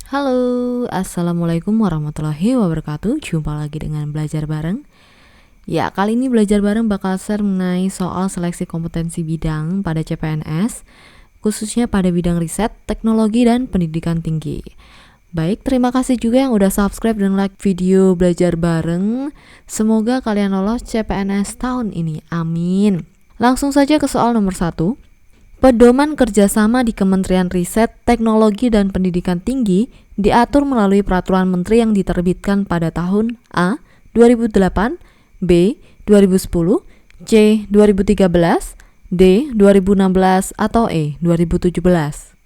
Halo, Assalamualaikum warahmatullahi wabarakatuh. Jumpa lagi dengan Belajar Bareng. Ya, kali ini Belajar Bareng bakal share mengenai soal seleksi kompetensi bidang pada CPNS, khususnya pada bidang riset, teknologi, dan pendidikan tinggi. Baik, terima kasih juga yang udah subscribe dan like video Belajar Bareng. Semoga kalian lolos CPNS tahun ini, amin. Langsung saja ke soal nomor 1. Pedoman kerjasama di Kementerian Riset, Teknologi, dan Pendidikan Tinggi diatur melalui Peraturan Menteri yang diterbitkan pada tahun A. 2008, B. 2010, C. 2013, D. 2016, atau E. 2017.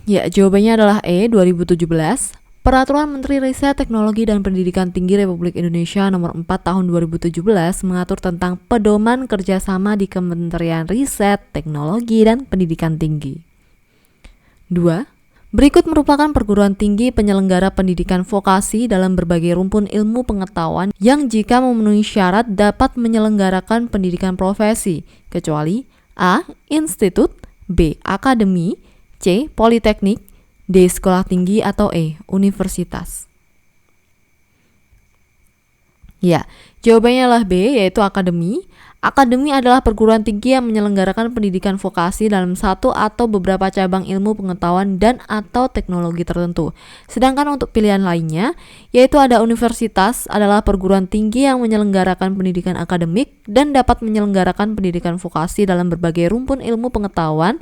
Ya, jawabannya adalah E. 2017. Peraturan Menteri Riset, Teknologi, dan Pendidikan Tinggi Republik Indonesia Nomor 4 Tahun 2017 mengatur tentang pedoman kerjasama di Kementerian Riset, Teknologi, dan Pendidikan Tinggi. 2. Berikut merupakan perguruan tinggi penyelenggara pendidikan vokasi dalam berbagai rumpun ilmu pengetahuan yang jika memenuhi syarat dapat menyelenggarakan pendidikan profesi, kecuali A. Institut, B. Akademi, C. Politeknik, D. Sekolah tinggi, atau E. Universitas. Ya, jawabannya adalah B, yaitu akademi. Akademi adalah perguruan tinggi yang menyelenggarakan pendidikan vokasi dalam satu atau beberapa cabang ilmu pengetahuan dan atau teknologi tertentu. Sedangkan untuk pilihan lainnya, yaitu ada universitas adalah perguruan tinggi yang menyelenggarakan pendidikan akademik dan dapat menyelenggarakan pendidikan vokasi dalam berbagai rumpun ilmu pengetahuan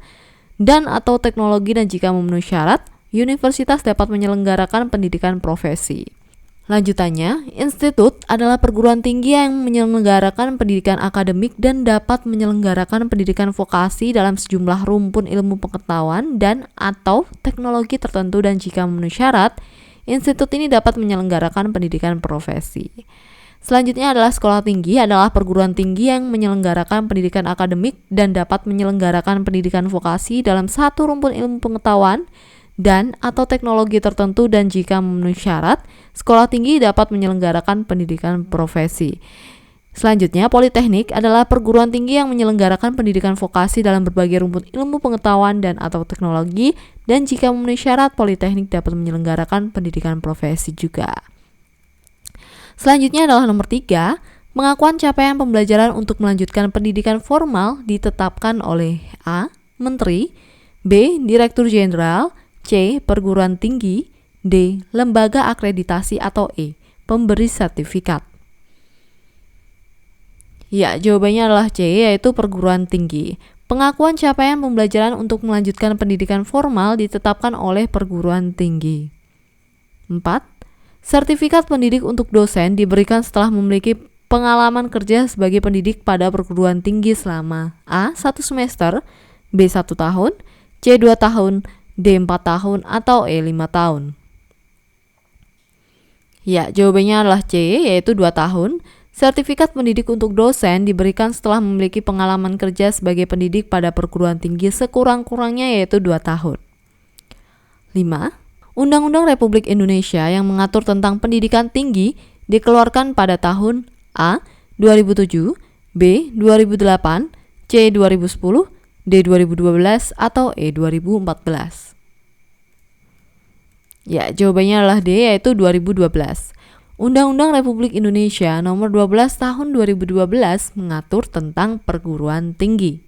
dan atau teknologi, dan jika memenuhi syarat, universitas dapat menyelenggarakan pendidikan profesi. Lanjutannya, institut adalah perguruan tinggi yang menyelenggarakan pendidikan akademik dan dapat menyelenggarakan pendidikan vokasi dalam sejumlah rumpun ilmu pengetahuan dan atau teknologi tertentu, dan jika memenuhi syarat, institut ini dapat menyelenggarakan pendidikan profesi. Selanjutnya adalah sekolah tinggi, adalah perguruan tinggi yang menyelenggarakan pendidikan akademik dan dapat menyelenggarakan pendidikan vokasi dalam satu rumpun ilmu pengetahuan dan atau teknologi tertentu, dan jika memenuhi syarat, sekolah tinggi dapat menyelenggarakan pendidikan profesi. Selanjutnya, politeknik adalah perguruan tinggi yang menyelenggarakan pendidikan vokasi dalam berbagai rumpun ilmu pengetahuan dan atau teknologi, dan jika memenuhi syarat, politeknik dapat menyelenggarakan pendidikan profesi juga. Selanjutnya adalah nomor 3, pengakuan capaian pembelajaran untuk melanjutkan pendidikan formal ditetapkan oleh A. Menteri, B. Direktur Jenderal, C. Perguruan tinggi, D. Lembaga akreditasi, atau E. Pemberi sertifikat. Ya, jawabannya adalah C, yaitu perguruan tinggi. Pengakuan capaian pembelajaran untuk melanjutkan pendidikan formal ditetapkan oleh perguruan tinggi. 4. Sertifikat pendidik untuk dosen diberikan setelah memiliki pengalaman kerja sebagai pendidik pada perguruan tinggi selama A. 1 semester, B. 1 tahun, C. 2 tahun, D. 4 tahun, atau E. 5 tahun. Ya, jawabannya adalah C, yaitu 2 tahun. Sertifikat pendidik untuk dosen diberikan setelah memiliki pengalaman kerja sebagai pendidik pada perguruan tinggi sekurang-kurangnya yaitu 2 tahun. 5. Undang-Undang Republik Indonesia yang mengatur tentang pendidikan tinggi dikeluarkan pada tahun A. 2007, B. 2008, C. 2010, D. 2012, atau E. 2014. Ya, jawabannya adalah D, yaitu 2012. Undang-Undang Republik Indonesia Nomor 12 Tahun 2012 mengatur tentang perguruan tinggi.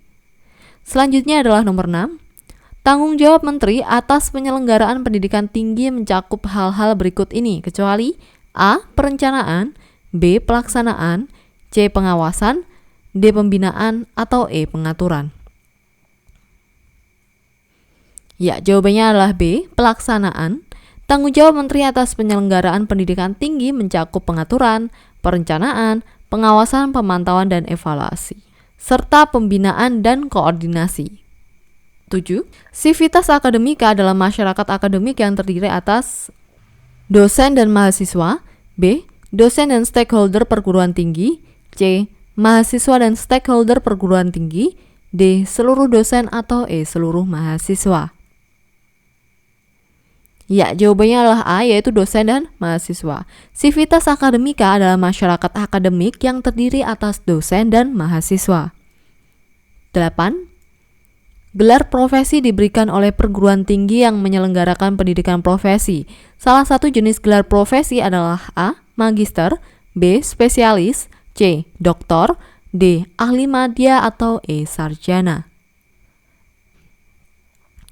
Selanjutnya adalah nomor 6. Tanggung jawab Menteri atas penyelenggaraan pendidikan tinggi mencakup hal-hal berikut ini, kecuali A. Perencanaan, B. Pelaksanaan, C. Pengawasan, D. Pembinaan, atau E. Pengaturan. Ya, jawabannya adalah B. Pelaksanaan. Tanggung jawab Menteri atas penyelenggaraan pendidikan tinggi mencakup pengaturan, perencanaan, pengawasan, pemantauan, dan evaluasi, serta pembinaan dan koordinasi. 7. Sivitas akademika adalah masyarakat akademik yang terdiri atas dosen dan mahasiswa, B. Dosen dan stakeholder perguruan tinggi, C. Mahasiswa dan stakeholder perguruan tinggi, D. Seluruh dosen, atau E. Seluruh mahasiswa. Ya, jawabannya adalah A, yaitu dosen dan mahasiswa. Sivitas akademika adalah masyarakat akademik yang terdiri atas dosen dan mahasiswa. 8. Gelar profesi diberikan oleh perguruan tinggi yang menyelenggarakan pendidikan profesi. Salah satu jenis gelar profesi adalah A. Magister, B. Spesialis, C. Doktor, D. Ahli madya, atau E. Sarjana.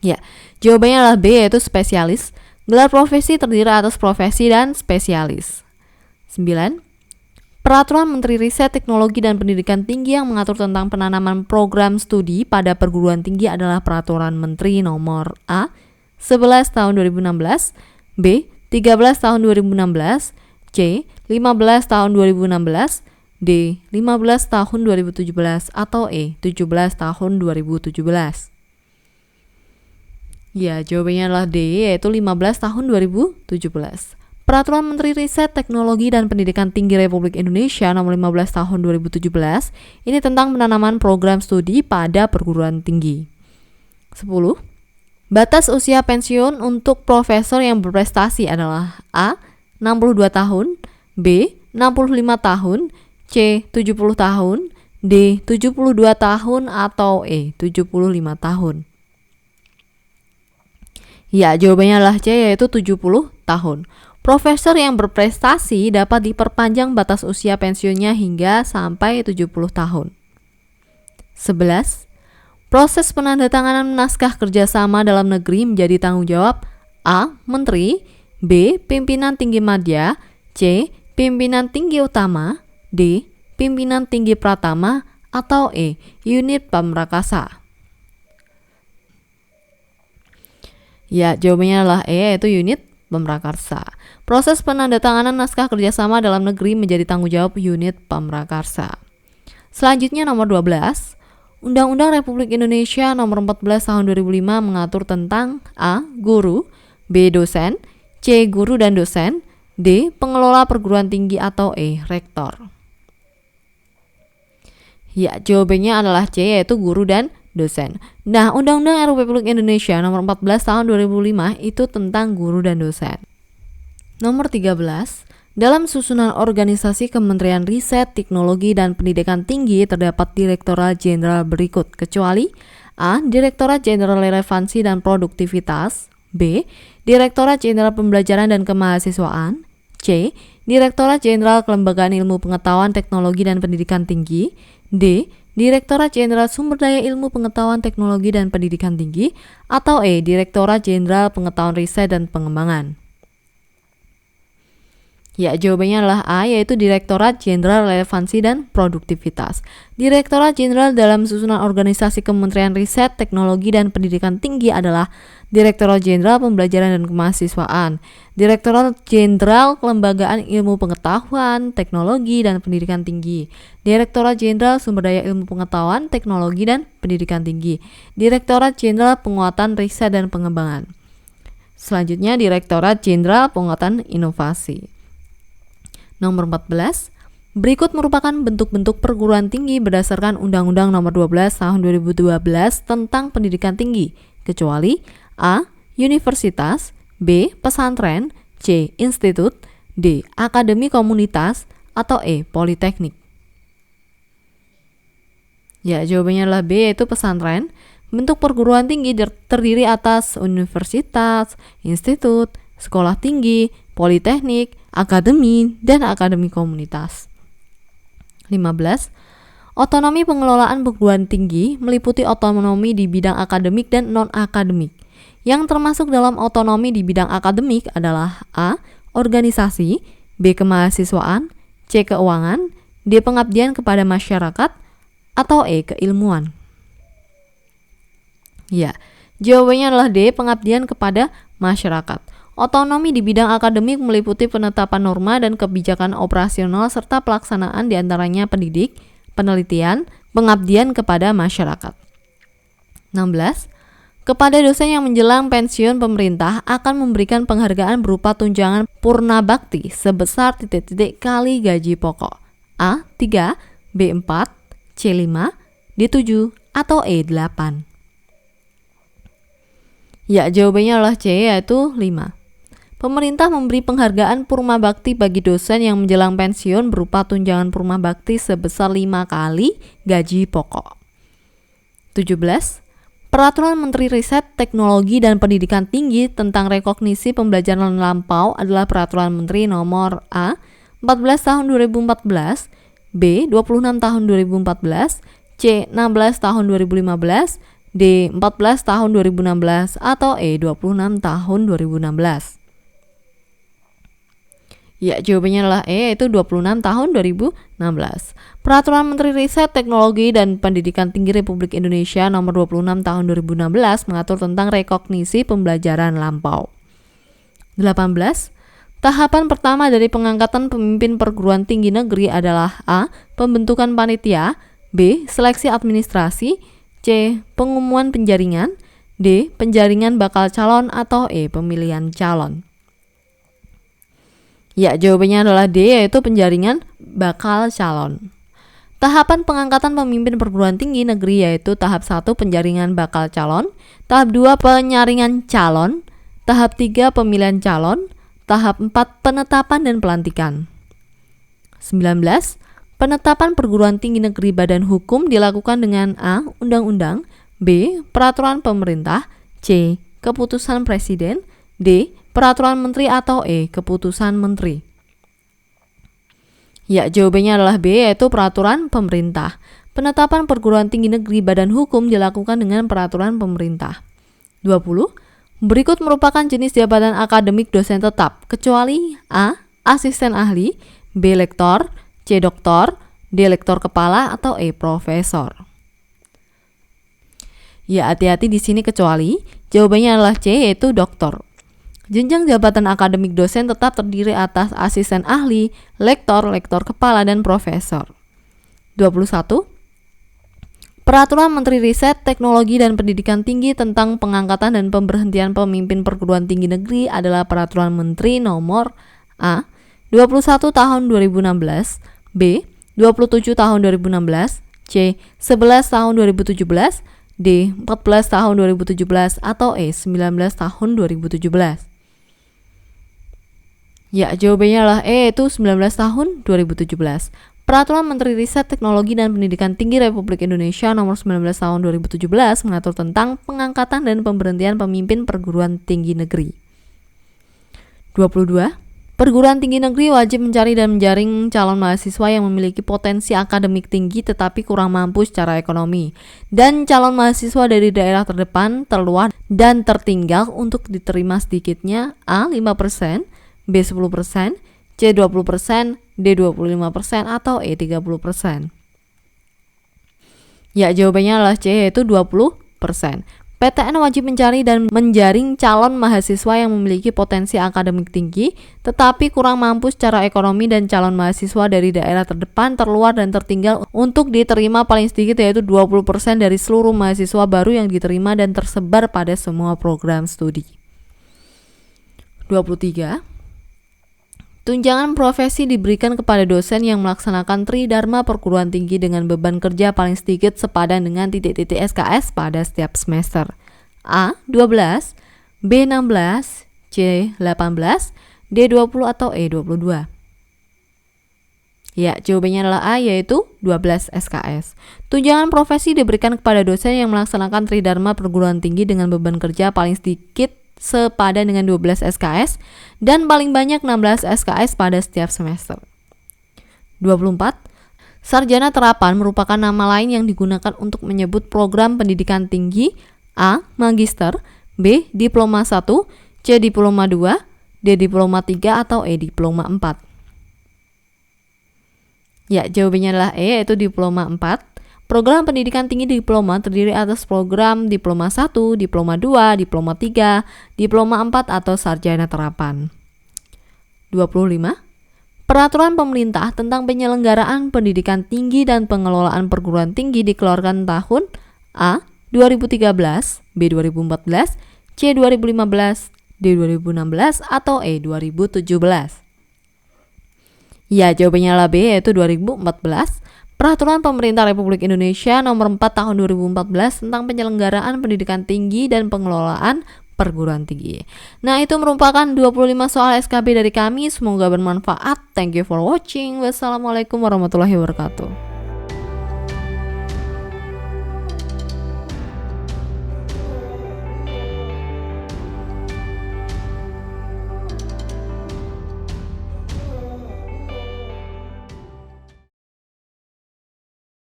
Ya, jawabannya adalah B, yaitu spesialis. Gelar profesi terdiri atas profesi dan spesialis. 9. Peraturan Menteri Riset, Teknologi, dan Pendidikan Tinggi yang mengatur tentang penanaman program studi pada perguruan tinggi adalah Peraturan Menteri Nomor A. 11 tahun 2016, B. 13 tahun 2016, C. 15 tahun 2016, D. 15 tahun 2017, atau E. 17 tahun 2017. Ya, jawabannya adalah D, yaitu 15 tahun 2017. Peraturan Menteri Riset, Teknologi, dan Pendidikan Tinggi Republik Indonesia Nomor 15 Tahun 2017 ini tentang penanaman program studi pada perguruan tinggi. 10. Batas usia pensiun untuk profesor yang berprestasi adalah A. 62 tahun, B. 65 tahun, C. 70 tahun, D. 72 tahun, atau E. 75 tahun. Ya, jawabannya adalah C, yaitu 70 tahun. Profesor yang berprestasi dapat diperpanjang batas usia pensiunnya hingga sampai 70 tahun. 11. Proses penandatanganan naskah kerjasama dalam negeri menjadi tanggung jawab A. Menteri, B. Pimpinan Tinggi Madya, C. Pimpinan Tinggi Utama, D. Pimpinan Tinggi Pratama, atau E. Unit Pamrakasa. Ya, jawabannya adalah E, yaitu unit Pamrakarsa. Proses penandatanganan naskah kerjasama dalam negeri menjadi tanggung jawab unit Pamrakarsa. Selanjutnya nomor 12, Undang-Undang Republik Indonesia Nomor 14 Tahun 2005 mengatur tentang A. Guru, B. Dosen, C. Guru dan dosen, D. Pengelola perguruan tinggi, atau E. Rektor. Ya, jawabannya adalah C, yaitu guru dan dosen. Nah, Undang-Undang Republik Indonesia Nomor 14 Tahun 2005 itu tentang guru dan dosen. Nomor 13, dalam susunan organisasi Kementerian Riset, Teknologi, dan Pendidikan Tinggi terdapat Direktorat Jenderal berikut kecuali A. Direktorat Jenderal Relevansi dan Produktivitas, B. Direktorat Jenderal Pembelajaran dan Kemahasiswaan, C. Direktorat Jenderal Kelembagaan Ilmu Pengetahuan, Teknologi, dan Pendidikan Tinggi, D. Direktorat Jenderal Sumber Daya Ilmu Pengetahuan, Teknologi, dan Pendidikan Tinggi, atau E. Direktorat Jenderal Pengetahuan Riset dan Pengembangan. Ya, jawabannya adalah A, yaitu Direktorat Jenderal Relevansi dan Produktivitas. Direktorat Jenderal dalam susunan organisasi Kementerian Riset, Teknologi, dan Pendidikan Tinggi adalah Direktorat Jenderal Pembelajaran dan Kemahasiswaan, Direktorat Jenderal Kelembagaan Ilmu Pengetahuan, Teknologi, dan Pendidikan Tinggi, Direktorat Jenderal Sumber Daya Ilmu Pengetahuan, Teknologi, dan Pendidikan Tinggi, Direktorat Jenderal Penguatan Riset dan Pengembangan. Selanjutnya Direktorat Jenderal Penguatan Inovasi. Nomor 14, berikut merupakan bentuk-bentuk perguruan tinggi berdasarkan Undang-Undang Nomor 12 Tahun 2012 tentang Pendidikan Tinggi, kecuali A. Universitas, B. Pesantren, C. Institut, D. Akademi Komunitas, atau E. Politeknik. Ya, jawabannya adalah B, yaitu pesantren. Bentuk perguruan tinggi terdiri atas universitas, institut, sekolah tinggi, politeknik, akademi, dan akademi komunitas. 15. Otonomi pengelolaan perguruan tinggi meliputi otonomi di bidang akademik dan non-akademik. Yang termasuk dalam otonomi di bidang akademik adalah A. Organisasi, B. Kemahasiswaan, C. Keuangan, D. Pengabdian kepada masyarakat, atau E. Keilmuan. Ya, jawabannya adalah D. Pengabdian kepada masyarakat. Otonomi di bidang akademik meliputi penetapan norma dan kebijakan operasional serta pelaksanaan diantaranya pendidik, penelitian, pengabdian kepada masyarakat. 16. Kepada dosen yang menjelang pensiun, pemerintah akan memberikan penghargaan berupa tunjangan purna bakti sebesar titik-titik kali gaji pokok. A. 3, B. 4, C. 5, D. 7, atau E. 8. Ya, jawabannya adalah C, yaitu 5. Pemerintah memberi penghargaan purna bakti bagi dosen yang menjelang pensiun berupa tunjangan purna bakti sebesar 5 kali gaji pokok. 17. Peraturan Menteri Riset, Teknologi, dan Pendidikan Tinggi tentang rekognisi pembelajaran lampau adalah Peraturan Menteri nomor A 14 tahun 2014, B 26 tahun 2014, C 16 tahun 2015, D 14 tahun 2016, atau E 26 tahun 2016. Ya, jawabannya adalah E, yaitu 26 tahun 2016. Peraturan Menteri Riset, Teknologi, dan Pendidikan Tinggi Republik Indonesia nomor 26 tahun 2016 mengatur tentang rekognisi pembelajaran lampau. 18. Tahapan pertama dari pengangkatan pemimpin perguruan tinggi negeri adalah A. Pembentukan panitia, B. Seleksi administrasi, C. Pengumuman penjaringan, D. Penjaringan bakal calon, atau E. Pemilihan calon. Ya, jawabannya adalah D, yaitu penjaringan bakal calon. Tahapan pengangkatan pemimpin perguruan tinggi negeri yaitu tahap 1 penjaringan bakal calon, tahap 2 penyaringan calon, tahap 3 pemilihan calon, tahap 4 penetapan dan pelantikan. 19. Penetapan perguruan tinggi negeri badan hukum dilakukan dengan A. Undang-undang, B. Peraturan pemerintah, C. Keputusan presiden, D. Peraturan menteri, atau E. Keputusan menteri. Ya, jawabannya adalah B, yaitu peraturan pemerintah. Penetapan perguruan tinggi negeri badan hukum dilakukan dengan peraturan pemerintah. 20. Berikut merupakan jenis jabatan akademik dosen tetap, kecuali A. Asisten ahli, B. Lektor, C. Doktor, D. Lektor kepala, atau E. Profesor. Ya, hati-hati di sini kecuali. Jawabannya adalah C, yaitu doktor. Jenjang jabatan akademik dosen tetap terdiri atas asisten ahli, lektor, lektor kepala, dan profesor. 21. Peraturan Menteri Riset, Teknologi, dan Pendidikan Tinggi tentang pengangkatan dan pemberhentian pemimpin perguruan tinggi negeri adalah Peraturan Menteri nomor A. 21 tahun 2016, B. 27 tahun 2016, C. 11 tahun 2017, D. 14 tahun 2017, atau E. 19 tahun 2017. Ya, jawabannya adalah E, itu 19 tahun 2017. Peraturan Menteri Riset, Teknologi, dan Pendidikan Tinggi Republik Indonesia nomor 19 tahun 2017 mengatur tentang pengangkatan dan pemberhentian pemimpin perguruan tinggi negeri. 22. Perguruan tinggi negeri wajib mencari dan menjaring calon mahasiswa yang memiliki potensi akademik tinggi tetapi kurang mampu secara ekonomi, dan calon mahasiswa dari daerah terdepan, terluar, dan tertinggal untuk diterima sedikitnya A. 5%, B 10%, C 20%, D 25%, atau E 30%. Ya, jawabannya adalah C, yaitu 20%. PTN wajib mencari dan menjaring calon mahasiswa yang memiliki potensi akademik tinggi tetapi kurang mampu secara ekonomi dan calon mahasiswa dari daerah terdepan, terluar, dan tertinggal untuk diterima paling sedikit yaitu 20% dari seluruh mahasiswa baru yang diterima dan tersebar pada semua program studi. 23. Tunjangan profesi diberikan kepada dosen yang melaksanakan tridharma perguruan tinggi dengan beban kerja paling sedikit sepadan dengan titik-titik SKS pada setiap semester. A. 12, B. 16, C. 18, D. 20, atau E. 22. Ya, jawabannya adalah A, yaitu 12 SKS. Tunjangan profesi diberikan kepada dosen yang melaksanakan tridharma perguruan tinggi dengan beban kerja paling sedikit sepadan dengan 12 SKS dan paling banyak 16 SKS pada setiap semester. 24. Sarjana terapan merupakan nama lain yang digunakan untuk menyebut program pendidikan tinggi A. Magister, B. Diploma 1, C. Diploma 2, D. Diploma 3, atau E. Diploma 4. Ya, jawabannya adalah E, yaitu Diploma 4. Program pendidikan tinggi diploma terdiri atas program Diploma 1, Diploma 2, Diploma 3, Diploma 4, atau Sarjana Terapan. 25. Peraturan pemerintah tentang penyelenggaraan pendidikan tinggi dan pengelolaan perguruan tinggi dikeluarkan tahun A. 2013, B. 2014, C. 2015, D. 2016, atau E. 2017. Ya, jawabannya adalah B, yaitu 2014. Peraturan Pemerintah Republik Indonesia Nomor 4 Tahun 2014 tentang penyelenggaraan pendidikan tinggi dan pengelolaan perguruan tinggi. Nah, itu merupakan 25 soal SKB dari kami. Semoga bermanfaat. Thank you for watching. Wassalamualaikum warahmatullahi wabarakatuh.